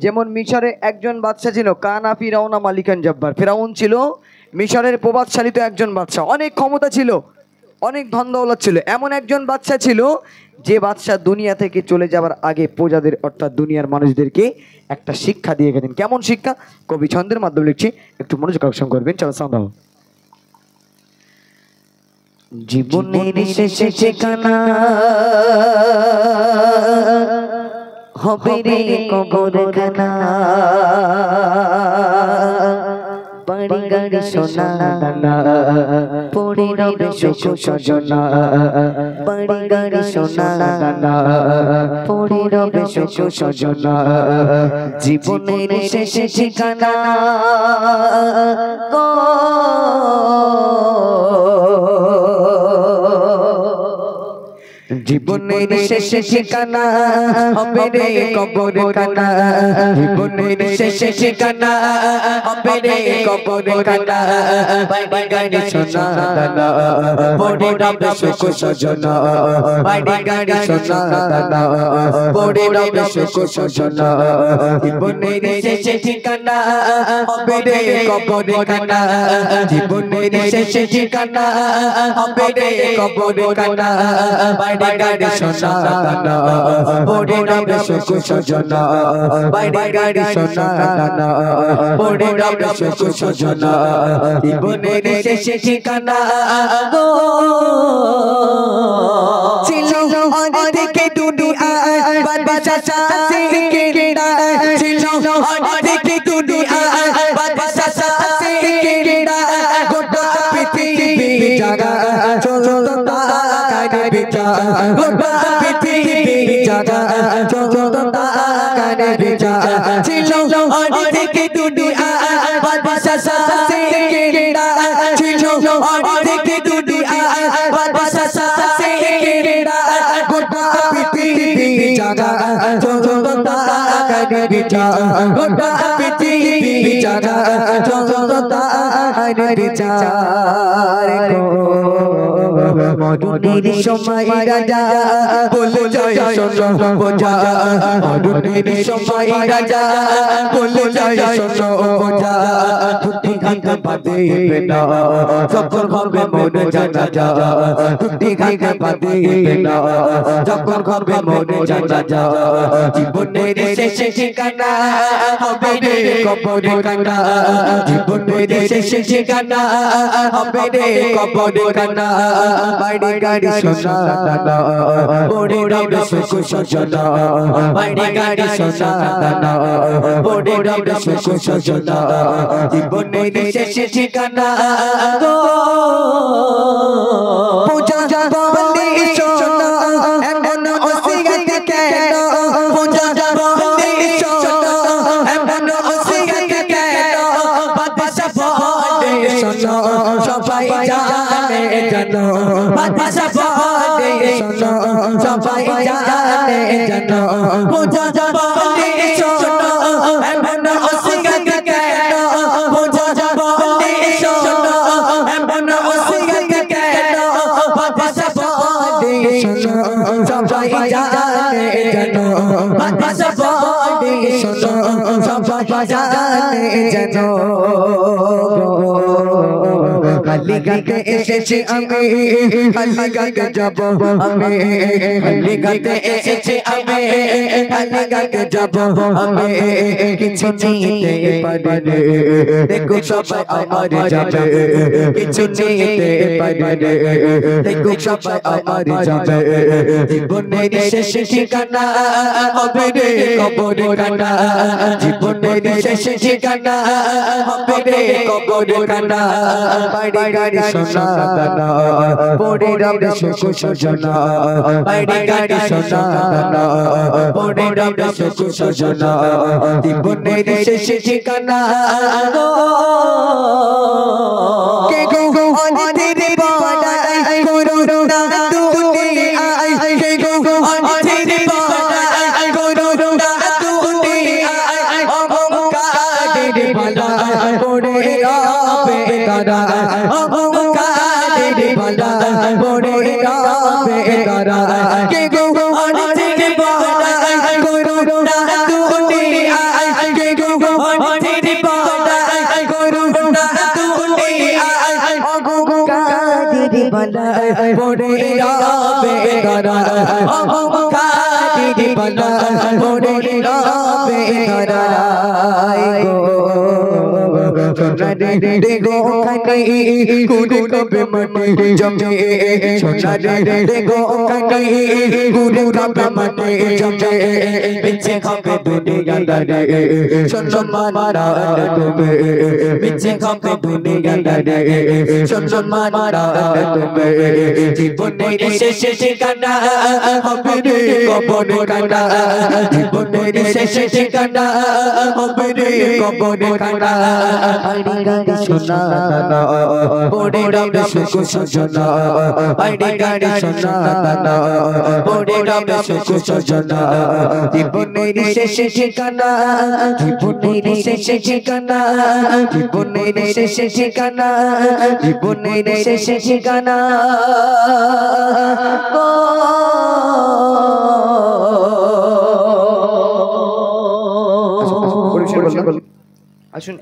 যেমন মিশরে একজন বাদশা ছিল, কানা ফিরাউনা মালিকান জব্বার। ফেরাউন ছিল মিশরের প্রভাবশালী একজন বাদশা, অনেক ক্ষমতা ছিল, অনেক ধন দৌলত ছিল। এমন একজন বাদশা ছিল যে বাদশা দুনিয়া থেকে চলে যাবার আগে প্রজাদের অর্থাৎ দুনিয়ার মানুষদেরকে একটা শিক্ষা দিয়ে গেছেন। কেমন শিক্ষা? কবি ছন্দের মাধ্যমে লিখছি, একটু মনোযোগ আকর্ষণ করবেন। চলো সাউন্ড দাও। জীবনের শেষে ঠিকানা হবে রে কবরখানা, বাড়ি গাড়ি সোনা দানা পড়ে রবে সুখ সজনা, বাড়ি গাড়ি সোনা দানা পড়ে রবে সুখ সজনা। জীবনের শেষে ঠিকানা গো জীবনের শেষে ঠিকানা হবে রে কবরখানা, জীবনের শেষে ঠিকানা হবে রে কবরখানা, বাড়ি গাড়ি সোনা দানা পড়ে রবে সুখ সজনা, বাড়ি গাড়ি সোনা দানা পড়ে রবে সুখ সজনা। জীবনের শেষে ঠিকানা হবে রে কবরখানা, জীবনের শেষে ঠিকানা হবে রে কবরখানা, বাড়ি গাড়ি সোনা দানা পড়ে রবে সুখ সজনা, বাড়ি গাড়ি সোনা দানা পড়ে রবে সুখ সজনা। জীবনের শেষে ঠিকানা গো ছিল অনেকে দুনিয়া বাদশা সিকিরা, ছিল অনেকে দুনিয়া বাদশা সিকিরা, গোটা পৃথিবী জাগা চলতো তার বিচার, গোটা পৃথিবী জাগা চলতো তার বিচার। ছিল অনেকে দুনিয়া বাদশা সিকিরা, ছিল অনেকে দুনিয়া বাদশা সিকিরা, গোটা পৃথিবী জাগা চলতো তার বিচার, গোটা পৃথিবী জাগা চলতো তার বিচার। মরুনের সময় রাজা বলে যায় শোনো বোঝা, মরুনের সময় রাজা বলে যায় শোনো বোঝা, টুটি ঘাট বাঁধে না যখন হবে মনে জানা যা, টুটি ঘাট বাঁধে না যখন হবে মনে জানা যা। জীবনের শেষে ঠিকানা হবে রে কবরখানা, জীবনের শেষে ঠিকানা হবে রে কবরখানা, বাড়ি গাড়ি সোনা দানা পড়ে রবে সুখ সজনা, বাড়ি গাড়ি সোনা দানা পড়ে রবে সুখ সজনা। জীবনের শেষে ঠিকানা গো পূজা বন্দে সোনা এমন ওসিয়ত কেন, পূজা বন্দে সোনা এমন ওসিয়ত কেন, বাদশা বন্দে সোনা সবাই জানে জানো, বাদশা বন্দে সোনা সবাই জানে জানো, পূজা বন্দে সোনা এমন ওসিয়ত কেন, পূজা বন্দে সোনা এমন ওসিয়ত কেন, বাদশা বন্দে সোনা সবাই জানে জানো, বাদশা বন্দে সোনা সবাই জানে জানো। খালি গাতে এসেছি আমি, খালি গাতে যাব আমি, খালি গাতে এসেছি আমি, খালি গাতে যাব আমি, কিছু নিতে পারি দেখো সবাই আমার যাবে, কিছু নিতে পারি দেখো সবাই আমার যাবে। জীবনের শেষে ঠিকানা হবে রে কবরখানা, জীবনের শেষে ঠিকানা হবে রে কবরখানা, বাড়ি গাড়ি সোনা দানা পড়ে রবে সুখ সজনা, বাড়ি গাড়ি সোনা দানা পড়ে রবে সুখ সজনা। জীবনের শেষে ঠিকানা গো কে গো অনেকের বড়াই করো না দুনিয়ায়, কে গো অনেকের বড়াই করো না দুনিয়ায়, অহংকারের বালাই পড়ে রবে তারা, অহংকারের বালাই পড়ে রবে তারা, কে গো অনেকের বড়াই করো না দুনিয়ায়, বালায় পড়ে রবে গরা খাটি দিবানা পড়ে রবে গরা গো সোনা রে গো খাটি কুড়ে কবে মনে জমে সোনা রে গো খাটি কুড়ে কবে মনে জমে পিছে খাবে দুনিয়া রে সোনা মারা তুমি পিছে খাবে দুনিয়া রে সোনা মারা তুমি জীবনের শেষে ঠিকানা হবে রে কবর কাটা জীবনের শেষে ঠিকানা হবে রে কবর কাটা আইডি গাড়ি সোনা পড়ে রবে সুখ সজনা আইডি গাড়ি সোনা পড়ে রবে সুখ সজনা জীবনের শেষে ঠিকানা জীবনের শেষে ঠিকানা জীবনের শেষে ঠিকানা জীবনের শেষে ঠিকানা আসুন।